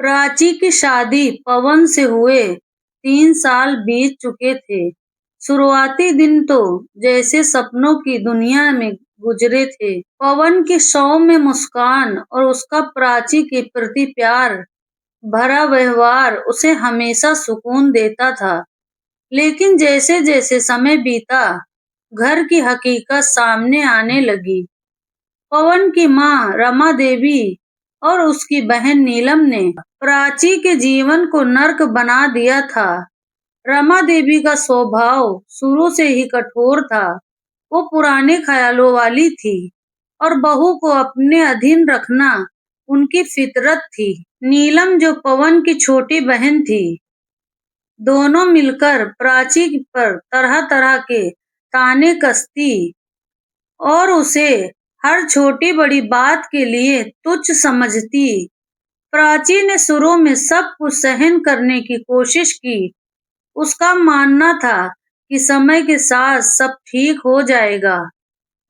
प्राची की शादी पवन से हुए 3 साल बीत चुके थे। शुरुआती दिन तो जैसे सपनों की दुनिया में गुजरे थे। पवन की सौम्य मुस्कान और उसका प्राची के प्रति प्यार भरा व्यवहार उसे हमेशा सुकून देता था। लेकिन जैसे जैसे समय बीता, घर की हकीकत सामने आने लगी। पवन की माँ रमा देवी और उसकी बहन नीलम ने प्राची के जीवन को नर्क बना दिया था। रमा देवी का स्वभाव शुरू से ही कठोर था। वो पुराने ख्यालों वाली थी और बहू को अपने अधीन रखना उनकी फितरत थी। नीलम जो पवन की छोटी बहन थी, दोनों मिलकर प्राची पर तरह तरह के ताने कसती और उसे हर छोटी बड़ी बात के लिए तुच्छ समझती। प्राची ने शुरू में सब कुछ सहन करने की कोशिश की। उसका मानना था कि समय के साथ सब ठीक हो जाएगा,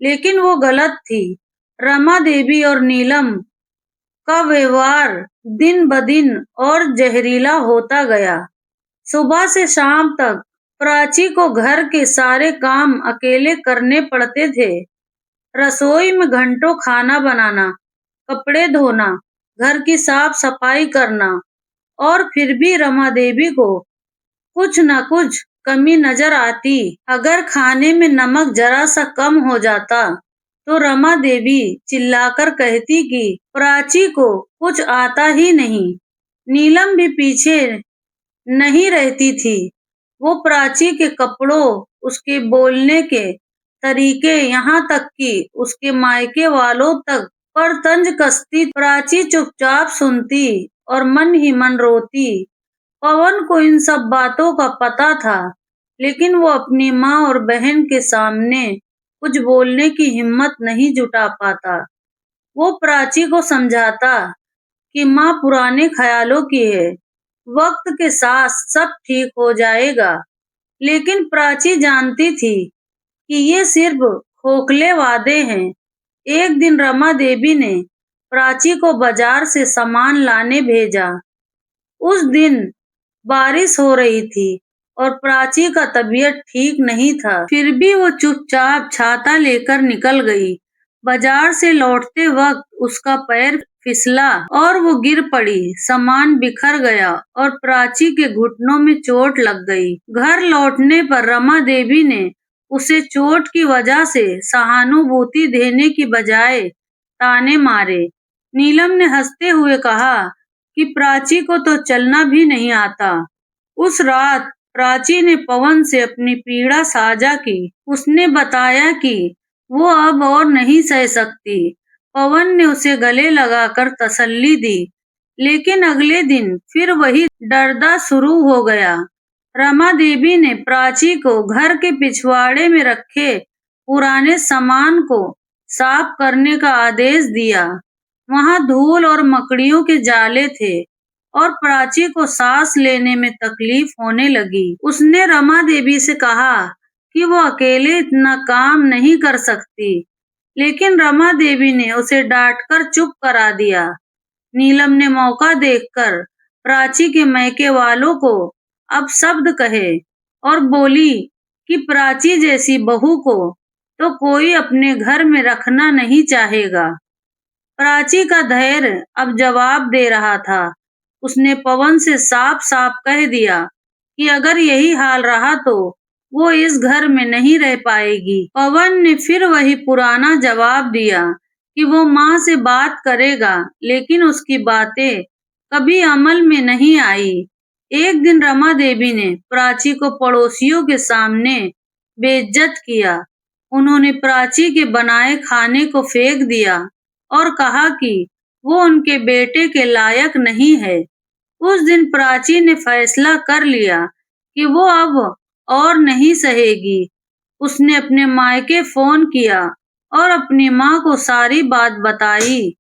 लेकिन वो गलत थी। रमा देवी और नीलम का व्यवहार दिन ब दिन और जहरीला होता गया। सुबह से शाम तक प्राची को घर के सारे काम अकेले करने पड़ते थे। रसोई में घंटों खाना बनाना, कपड़े धोना, घर की साफ सफाई करना, और फिर भी रमा देवी को कुछ न कुछ कमी नजर आती। अगर खाने में नमक जरा सा कम हो जाता तो रमा देवी चिल्लाकर कहती कि प्राची को कुछ आता ही नहीं। नीलम भी पीछे नहीं रहती थी। वो प्राची के कपड़ों, उसके बोलने के तरीके, यहाँ तक कि उसके मायके वालों तक पर तंज कसती। प्राची चुपचाप सुनती और मन ही मन रोती। पवन को इन सब बातों का पता था, लेकिन वो अपनी माँ और बहन के सामने कुछ बोलने की हिम्मत नहीं जुटा पाता। वो प्राची को समझाता कि माँ पुराने ख्यालों की है, वक्त के साथ सब ठीक हो जाएगा। लेकिन प्राची जानती थी कि ये सिर्फ खोखले वादे हैं। एक दिन रमा देवी ने प्राची को बाजार से सामान लाने भेजा। उस दिन बारिश हो रही थी और प्राची का तबीयत ठीक नहीं था। फिर भी वो चुपचाप छाता लेकर निकल गई। बाजार से लौटते वक्त उसका पैर फिसला और वो गिर पड़ी। सामान बिखर गया और प्राची के घुटनों में चोट लग गई। घर लौटने पर रमा देवी ने उसे चोट की वजह से सहानुभूति देने की बजाय ताने मारे। नीलम ने हंसते हुए कहा कि प्राची को तो चलना भी नहीं आता। उस रात प्राची ने पवन से अपनी पीड़ा साझा की। उसने बताया कि वो अब और नहीं सह सकती। पवन ने उसे गले लगाकर तसल्ली दी, लेकिन अगले दिन फिर वही डरदा शुरू हो गया। रमा देवी ने प्राची को घर के पिछवाड़े में रखे पुराने सामान को साफ करने का आदेश दिया। वहां धूल और मकड़ियों के जाले थे और प्राची को सांस लेने में तकलीफ होने लगी। उसने रमा देवी से कहा कि वो अकेले इतना काम नहीं कर सकती, लेकिन रमा देवी ने उसे डांटकर चुप करा दिया। नीलम ने मौका देखकर प्राची के मैके वालों को अब शब्द कहे और बोली कि प्राची जैसी बहू को तो कोई अपने घर में रखना नहीं चाहेगा। प्राची का धैर्य अब जवाब दे रहा था। उसने पवन से साफ साफ कह दिया कि अगर यही हाल रहा तो वो इस घर में नहीं रह पाएगी। पवन ने फिर वही पुराना जवाब दिया कि वो माँ से बात करेगा, लेकिन उसकी बातें कभी अमल में नहीं आई। एक दिन रमा देवी ने प्राची को पड़ोसियों के सामने बेइज्जत किया। उन्होंने प्राची के बनाए खाने को फेंक दिया और कहा कि वो उनके बेटे के लायक नहीं है। उस दिन प्राची ने फैसला कर लिया कि वो अब और नहीं सहेगी। उसने अपने मायके फोन किया और अपनी माँ को सारी बात बताई।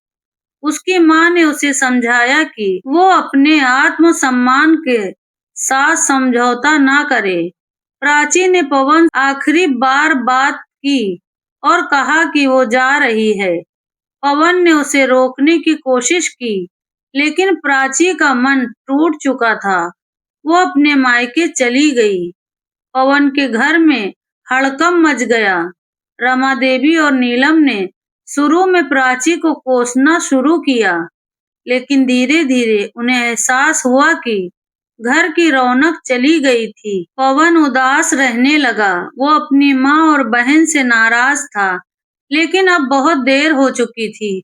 उसकी माँ ने उसे समझाया कि वो अपने आत्मसम्मान के साथ समझौता ना करे। प्राची ने पवन आखिरी बार बात की और कहा कि वो जा रही है। पवन ने उसे रोकने की कोशिश की, लेकिन प्राची का मन टूट चुका था। वो अपने मायके चली गई। पवन के घर में हड़कंप मच गया। रमा देवी और नीलम ने शुरू में प्राची को कोसना शुरू किया, लेकिन धीरे धीरे उन्हें एहसास हुआ कि घर की रौनक चली गई थी। पवन उदास रहने लगा। वो अपनी माँ और बहन से नाराज था, लेकिन अब बहुत देर हो चुकी थी।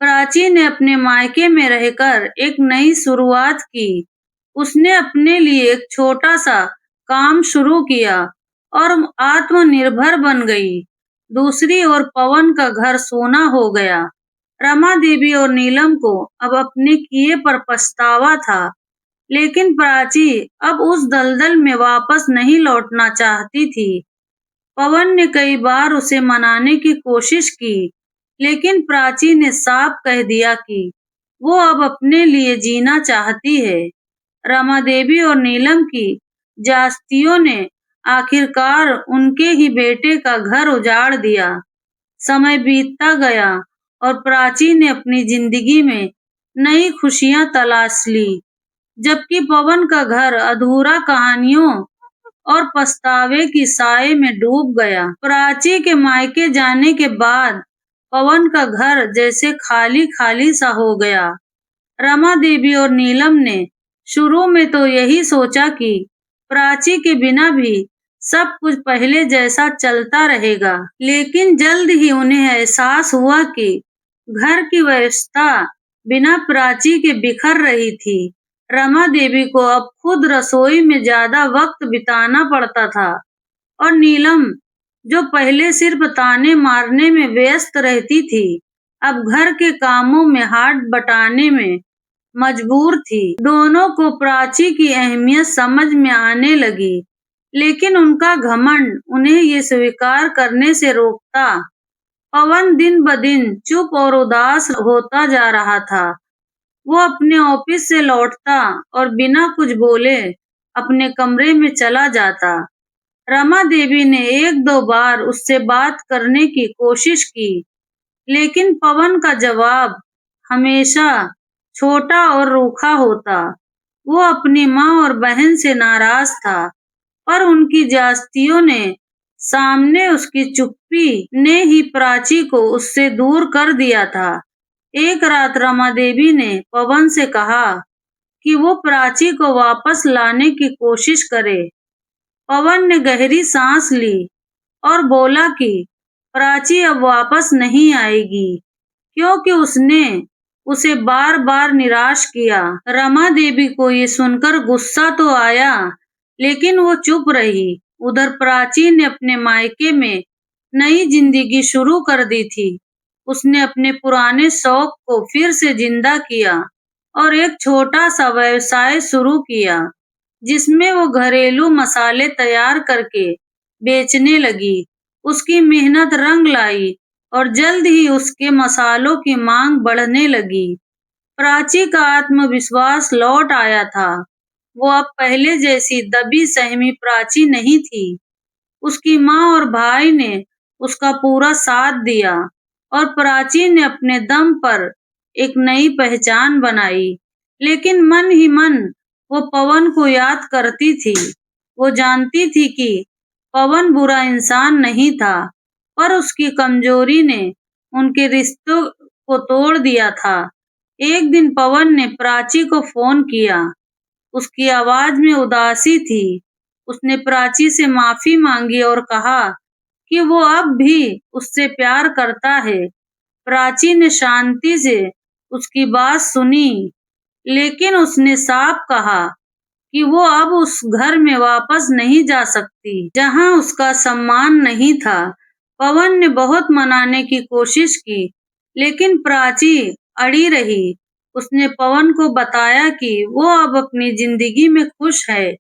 प्राची ने अपने मायके में रहकर एक नई शुरुआत की। उसने अपने लिए एक छोटा सा काम शुरू किया और आत्मनिर्भर बन गई। दूसरी ओर पवन का घर सोना हो गया। रमा देवी और नीलम को अब अपने किए पर पछतावा था, लेकिन प्राची अब उस दलदल में वापस नहीं लौटना चाहती थी। पवन ने कई बार उसे मनाने की कोशिश की, लेकिन प्राची ने साफ कह दिया कि वो अब अपने लिए जीना चाहती है। रमा देवी और नीलम की जास्तियों ने आखिरकार उनके ही बेटे का घर उजाड़ दिया। समय बीतता गया और प्राची ने अपनी जिंदगी में नई खुशियां तलाश ली, जबकि पवन का घर अधूरा कहानियों और पछतावे की साए में डूब गया। प्राची के मायके जाने के बाद पवन का घर जैसे खाली खाली सा हो गया। रमा देवी और नीलम ने शुरू में तो यही सोचा कि प्राची के बिना भी सब कुछ पहले जैसा चलता रहेगा, लेकिन जल्द ही उन्हें एहसास हुआ कि घर की व्यवस्था बिना प्राची के बिखर रही थी। रमा देवी को अब खुद रसोई में ज्यादा वक्त बिताना पड़ता था और नीलम, जो पहले सिर्फ ताने मारने में व्यस्त रहती थी, अब घर के कामों में हाथ बटाने में मजबूर थी। दोनों को प्राची की अहमियत समझ में आने लगी, लेकिन उनका घमंड उन्हें ये स्वीकार करने से रोकता। पवन दिन ब दिन चुप और उदास होता जा रहा था। वो अपने ऑफिस से लौटता और बिना कुछ बोले अपने कमरे में चला जाता। रमा देवी ने एक दो बार उससे बात करने की कोशिश की, लेकिन पवन का जवाब हमेशा छोटा और रूखा होता। वो अपनी माँ और बहन से नाराज था, पर उनकी जास्तियों ने सामने उसकी चुप्पी ने ही प्राची को उससे दूर कर दिया था। एक रात रमा देवी ने पवन से कहा कि वो प्राची को वापस लाने की कोशिश करे। पवन ने गहरी सांस ली और बोला कि प्राची अब वापस नहीं आएगी, क्योंकि उसने उसे बार बार निराश किया। रमा देवी को ये सुनकर गुस्सा तो आया, लेकिन वो चुप रही। उधर प्राची ने अपने मायके में नई जिंदगी शुरू कर दी थी। उसने अपने पुराने शौक को फिर से जिंदा किया और एक छोटा सा व्यवसाय शुरू किया, जिसमें वो घरेलू मसाले तैयार करके बेचने लगी। उसकी मेहनत रंग लाई और जल्द ही उसके मसालों की मांग बढ़ने लगी। प्राची का आत्मविश्वास लौट आया था। वो अब पहले जैसी दबी सहमी प्राची नहीं थी। उसकी माँ और भाई ने उसका पूरा साथ दिया और प्राची ने अपने दम पर एक नई पहचान बनाई। लेकिन मन ही मन वो पवन को याद करती थी। वो जानती थी कि पवन बुरा इंसान नहीं था, पर उसकी कमजोरी ने उनके रिश्तों को तोड़ दिया था। एक दिन पवन ने प्राची को फोन किया। उसकी आवाज में उदासी थी। उसने प्राची से माफी मांगी और कहा कि वो अब भी उससे प्यार करता है। प्राची ने शांति से उसकी बात सुनी, लेकिन उसने साफ कहा कि वो अब उस घर में वापस नहीं जा सकती, जहां उसका सम्मान नहीं था। पवन ने बहुत मनाने की कोशिश की, लेकिन प्राची अड़ी रही। उसने पवन को बताया कि वो अब अपनी जिंदगी में खुश है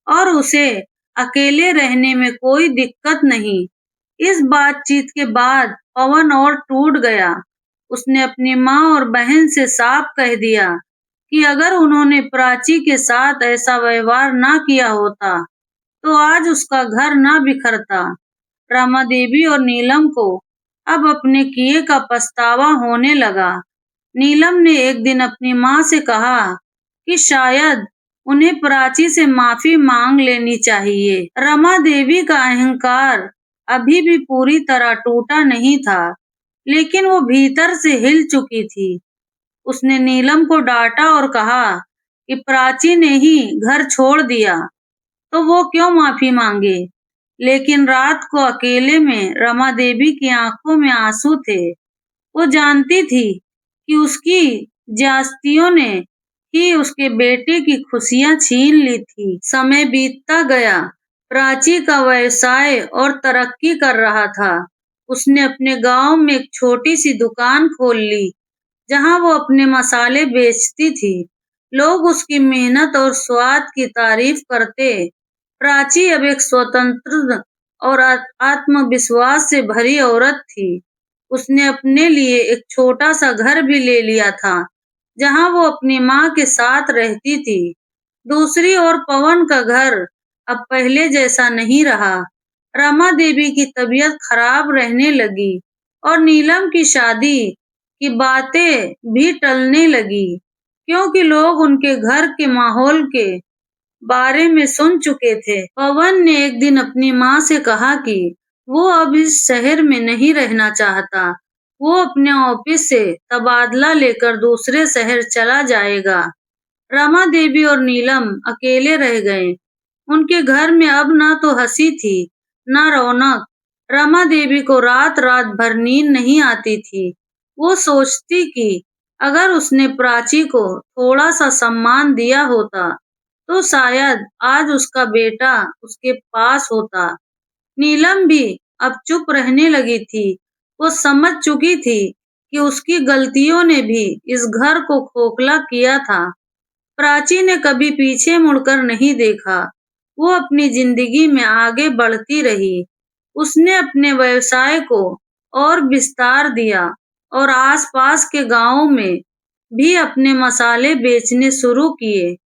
और उसे अकेले रहने में कोई दिक्कत नहीं। इस बातचीत के बाद पवन और टूट गया। उसने अपनी माँ और बहन से साफ कह दिया कि अगर उन्होंने प्राची के साथ ऐसा व्यवहार ना किया होता, तो आज उसका घर ना बिखरता। रमा देवी और नीलम को अब अपने किए का पछतावा होने लगा। नीलम ने एक दिन अपनी माँ से कहा कि शायद उन्हें प्राची से माफी मांग लेनी चाहिए। रमा देवी का अहंकार अभी भी पूरी तरह टूटा नहीं था, लेकिन वो भीतर से हिल चुकी थी। उसने नीलम को डांटा और कहा कि प्राची ने ही घर छोड़ दिया तो वो क्यों माफी मांगे। लेकिन रात को अकेले में रमा देवी की आंखों में आंसू थे। वो जानती थी कि उसकी ज्यादतियों ने ही उसके बेटे की खुशियां छीन ली थी। समय बीतता गया। प्राची का व्यवसाय और तरक्की कर रहा था। उसने अपने गांव में एक छोटी सी दुकान खोल ली, जहां वो अपने मसाले बेचती थी। लोग उसकी मेहनत और स्वाद की तारीफ करते। प्राची अब एक स्वतंत्र और आत्मविश्वास से भरी औरत थी। उसने अपने लिए एक छोटा सा घर भी ले लिया था, जहां वो अपनी माँ के साथ रहती थी। दूसरी ओर पवन का घर अब पहले जैसा नहीं रहा। रमा देवी की तबीयत खराब रहने लगी और नीलम की शादी की बातें भी टलने लगी, क्योंकि लोग उनके घर के माहौल के बारे में सुन चुके थे। पवन ने एक दिन अपनी माँ से कहा कि वो अब इस शहर में नहीं रहना चाहता। वो अपने ऑफिस से तबादला लेकर दूसरे शहर चला जाएगा। रमा देवी और नीलम अकेले रह गए। उनके घर में अब ना तो हंसी थी, ना रौनक। रमा देवी को रात रात भर नींद नहीं आती थी। वो सोचती कि अगर उसने प्राची को थोड़ा सा सम्मान दिया होता, तो शायद आज उसका बेटा उसके पास होता। नीलम भी अब चुप रहने लगी थी। वो समझ चुकी थी कि उसकी गलतियों ने भी इस घर को खोखला किया था। प्राची ने कभी पीछे मुड़कर नहीं देखा। वो अपनी जिंदगी में आगे बढ़ती रही। उसने अपने व्यवसाय को और विस्तार दिया और आसपास के गांवों में भी अपने मसाले बेचने शुरू किए।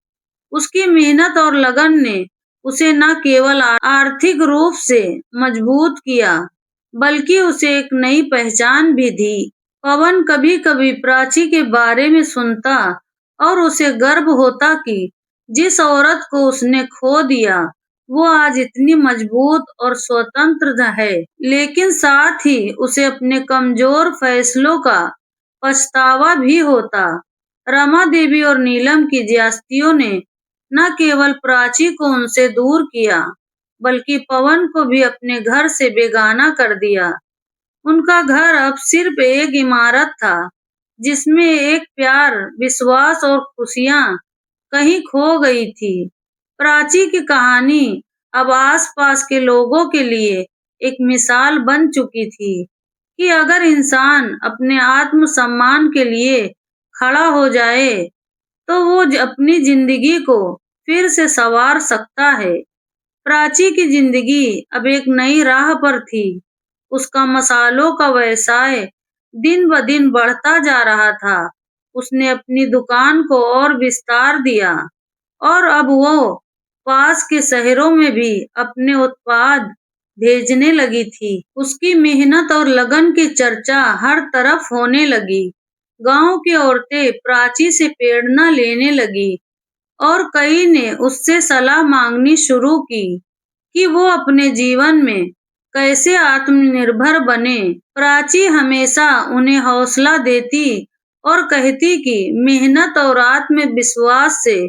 उसकी मेहनत और लगन ने उसे न केवल आर्थिक रूप से मजबूत किया, बल्कि उसे एक नई पहचान भी दी। पवन कभी-कभी प्राची के बारे में सुनता और उसे गर्व होता कि जिस औरत को उसने खो दिया, वो आज इतनी मजबूत और स्वतंत्र है। लेकिन साथ ही उसे अपने कमजोर फैसलों का पछतावा भी होता। रमा देवी और नीलम की ज्यादतियों ने न केवल प्राची को उनसे दूर किया, बल्कि पवन को भी अपने घर से बेगाना कर दिया। उनका घर अब सिर्फ एक इमारत था, जिसमें एक प्यार, विश्वास और खुशियां कहीं खो गई थी। प्राची की कहानी अब आसपास के लोगों के लिए एक मिसाल बन चुकी थी कि अगर इंसान अपने आत्म सम्मान के लिए खड़ा हो जाए, तो वो अपनी जिंदगी को फिर से संवार सकता है। प्राची की जिंदगी अब एक नई राह पर थी। उसका मसालों का व्यवसाय दिन ब दिन बढ़ता जा रहा था। उसने अपनी दुकान को और विस्तार दिया और अब वो पास के शहरों में भी अपने उत्पाद भेजने लगी थी। उसकी मेहनत और लगन की चर्चा हर तरफ होने लगी। गांव की औरतें प्राची से प्रेरणा लेने लगी और कई ने उससे सलाह मांगनी शुरू की कि वो अपने जीवन में कैसे आत्मनिर्भर बने। प्राची हमेशा उन्हें हौसला देती और कहती कि मेहनत और आत्मविश्वास से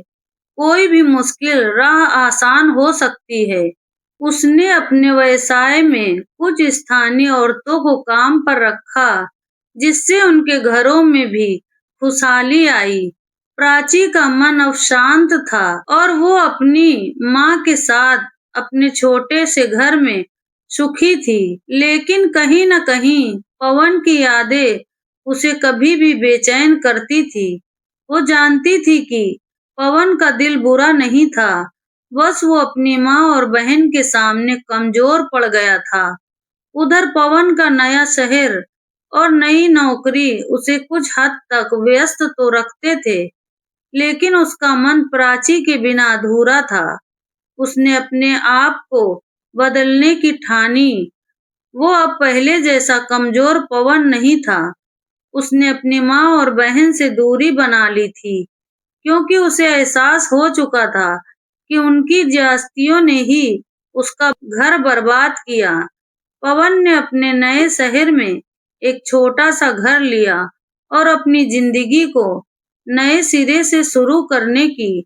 कोई भी मुश्किल राह आसान हो सकती है। उसने अपने व्यवसाय में कुछ स्थानीय औरतों को काम पर रखा, जिससे उनके घरों में भी खुशहाली आई। प्राची का मन अब शांत था और वो अपनी माँ के साथ अपने छोटे से घर में सुखी थी। लेकिन कहीं न कहीं पवन की यादें उसे कभी भी बेचैन करती थी। वो जानती थी कि पवन का दिल बुरा नहीं था, बस वो अपनी माँ और बहन के सामने कमजोर पड़ गया था। उधर पवन का नया शहर और नई नौकरी उसे कुछ हद तक व्यस्त तो रखते थे, लेकिन उसका मन प्राची के बिना अधूरा था। उसने अपने आप को बदलने की ठानी। वो अब पहले जैसा कमजोर पवन नहीं था। उसने अपनी माँ और बहन से दूरी बना ली थी, क्योंकि उसे एहसास हो चुका था कि उनकी ज्यादतियों ने ही उसका घर बर्बाद किया। पवन ने अपने नए शहर में एक छोटा सा घर लिया और अपनी जिंदगी को नए सिरे से शुरू करने की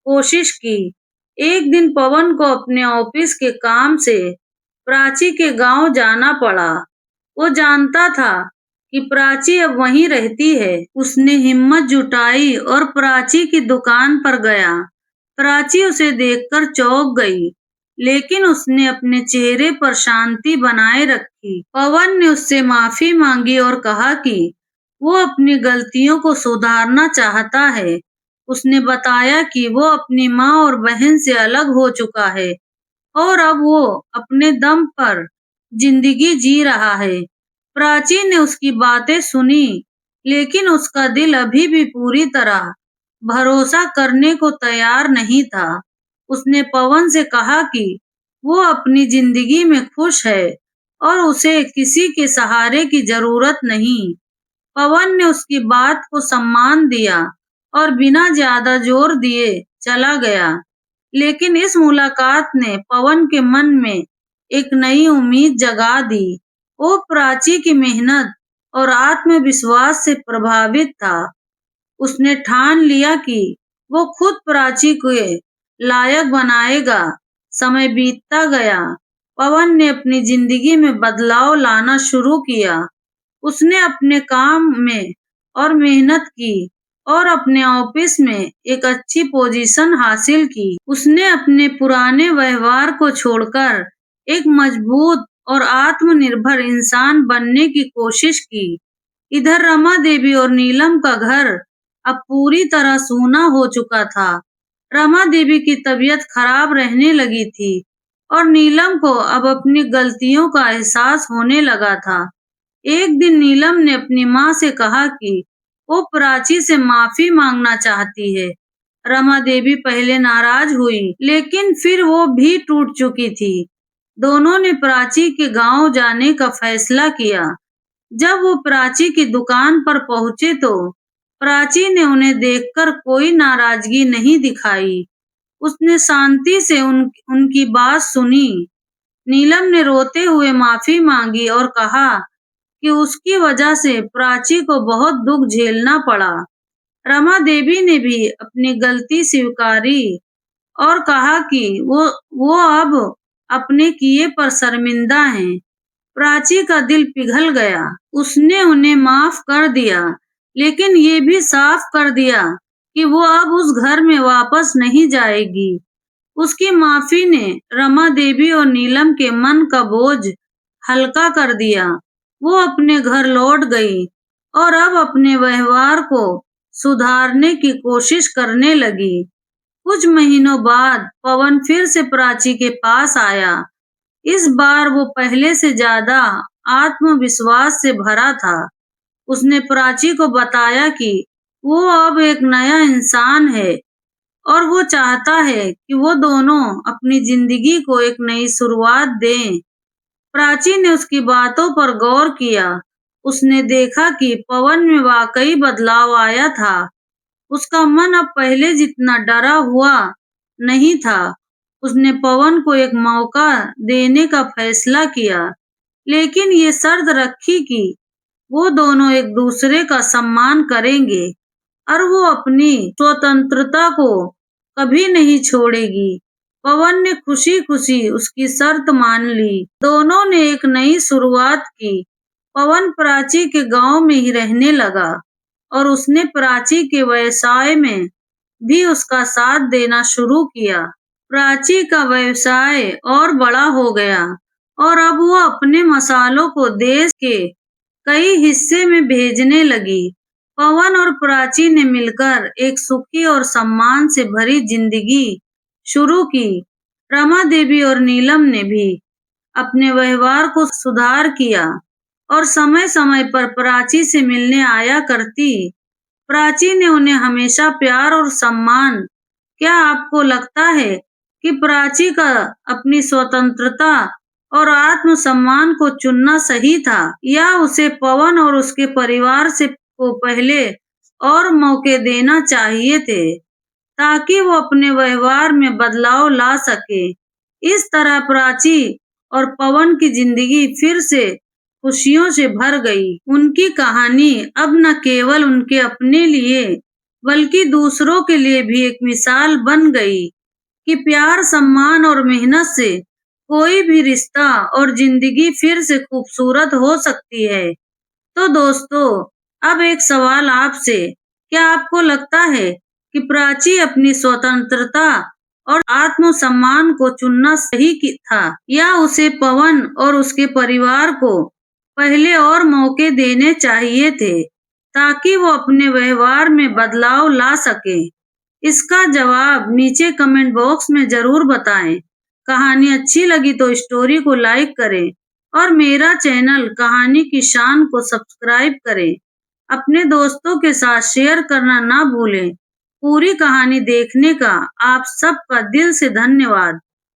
कोशिश की। एक दिन पवन को अपने ऑफिस के काम से प्राची के गांव जाना पड़ा। वो जानता था कि प्राची अब वहीं रहती है। उसने हिम्मत जुटाई और प्राची की दुकान पर गया। प्राची उसे देखकर चौंक गई, लेकिन उसने अपने चेहरे पर शांति बनाए रखी। पवन ने उससे माफी मांगी और कहा कि वो अपनी गलतियों को सुधारना चाहता है। उसने बताया कि वो अपनी माँ और बहन से अलग हो चुका है और अब वो अपने दम पर जिंदगी जी रहा है। प्राची ने उसकी बातें सुनी, लेकिन उसका दिल अभी भी पूरी तरह भरोसा करने को तैयार नहीं था। उसने पवन से कहा कि वो अपनी जिंदगी में खुश है और उसे किसी के सहारे की जरूरत नहीं। पवन ने उसकी बात को सम्मान दिया और बिना ज्यादा जोर दिए चला गया। लेकिन इस मुलाकात ने पवन के मन में एक नई उम्मीद जगा दी। वो प्राची की मेहनत और आत्मविश्वास से प्रभावित था। उसने ठान लिया कि वो खुद प्राची को लायक बनाएगा। समय बीतता गया। पवन ने अपनी जिंदगी में बदलाव लाना शुरू किया। उसने अपने काम में और मेहनत की और अपने ऑफिस में एक अच्छी पोजीशन हासिल की। उसने अपने पुराने व्यवहार को छोड़कर एक मजबूत और आत्मनिर्भर इंसान बनने की कोशिश की। इधर रमा देवी और नीलम का घर अब पूरी तरह सूना हो चुका था। रमा देवी की तबीयत खराब रहने लगी थी और नीलम को अब अपनी गलतियों का एहसास होने लगा था। एक दिन नीलम ने अपनी माँ से कहा कि वो प्राची से माफी मांगना चाहती है। रमा देवी पहले नाराज हुई, लेकिन फिर वो भी टूट चुकी थी। दोनों ने प्राची के गांव जाने का फैसला किया। जब वो प्राची की दुकान पर पहुंचे तो प्राची ने उन्हें देखकर कोई नाराजगी नहीं दिखाई। उसने शांति से उनकी बात सुनी। नीलम ने रोते हुए माफी मांगी और कहा कि उसकी वजह से प्राची को बहुत दुख झेलना पड़ा। रमा देवी ने भी अपनी गलती स्वीकारी और कहा कि वो अब अपने किए पर शर्मिंदा हैं। प्राची का दिल पिघल गया। उसने उन्हें माफ कर दिया, लेकिन ये भी साफ कर दिया कि वो अब उस घर में वापस नहीं जाएगी। उसकी माफी ने रमा देवी और नीलम के मन का बोझ हल्का कर दिया। वो अपने घर लौट गई और अब अपने व्यवहार को सुधारने की कोशिश करने लगी। कुछ महीनों बाद पवन फिर से प्राची के पास आया। इस बार वो पहले से ज्यादा आत्मविश्वास से भरा था। उसने प्राची को बताया कि वो अब एक नया इंसान है और वो चाहता है कि वो दोनों अपनी जिंदगी को एक नई शुरुआत दें। प्राची ने उसकी बातों पर गौर किया। उसने देखा कि पवन में वाकई बदलाव आया था। उसका मन अब पहले जितना डरा हुआ नहीं था। उसने पवन को एक मौका देने का फैसला किया, लेकिन ये शर्त रखी कि वो दोनों एक दूसरे का सम्मान करेंगे और वो अपनी स्वतंत्रता को कभी नहीं छोड़ेगी। पवन ने खुशी खुशी उसकी शर्त मान ली। दोनों ने एक नई शुरुआत की। पवन प्राची के गांव में ही रहने लगा और उसने प्राची के व्यवसाय में भी उसका साथ देना शुरू किया। प्राची का व्यवसाय और बड़ा हो गया और अब वो अपने मसालों को देश के कई हिस्से में भेजने लगी। पवन और प्राची ने मिलकर एक सुखी और सम्मान से भरी जिंदगी शुरू की। रमा देवी और नीलम ने भी अपने व्यवहार को सुधार किया और समय समय पर प्राची से मिलने आया करती। प्राची ने उन्हें हमेशा प्यार और सम्मान। क्या आपको लगता है कि प्राची का अपनी स्वतंत्रता और आत्मसम्मान को चुनना सही था, या उसे पवन और उसके परिवार से को पहले और मौके देना चाहिए थे, ताकि वो अपने व्यवहार में बदलाव ला सके। इस तरह प्राची और पवन की जिंदगी फिर से खुशियों से भर गई। उनकी कहानी अब न केवल उनके अपने लिए बल्कि दूसरों के लिए भी एक मिसाल बन गई कि प्यार, सम्मान और मेहनत से कोई भी रिश्ता और जिंदगी फिर से खूबसूरत हो सकती है। तो दोस्तों, अब एक सवाल आपसे, क्या आपको लगता है कि प्राची अपनी स्वतंत्रता और आत्मसम्मान को चुनना सही था, या उसे पवन और उसके परिवार को पहले और मौके देने चाहिए थे, ताकि वो अपने व्यवहार में बदलाव ला सके? इसका जवाब नीचे कमेंट बॉक्स में जरूर बताएं। कहानी अच्छी लगी तो स्टोरी को लाइक करें और मेरा चैनल कहानी की शान को सब्सक्राइब करें। अपने दोस्तों के साथ शेयर करना ना भूलें। पूरी कहानी देखने का आप सबका दिल से धन्यवाद।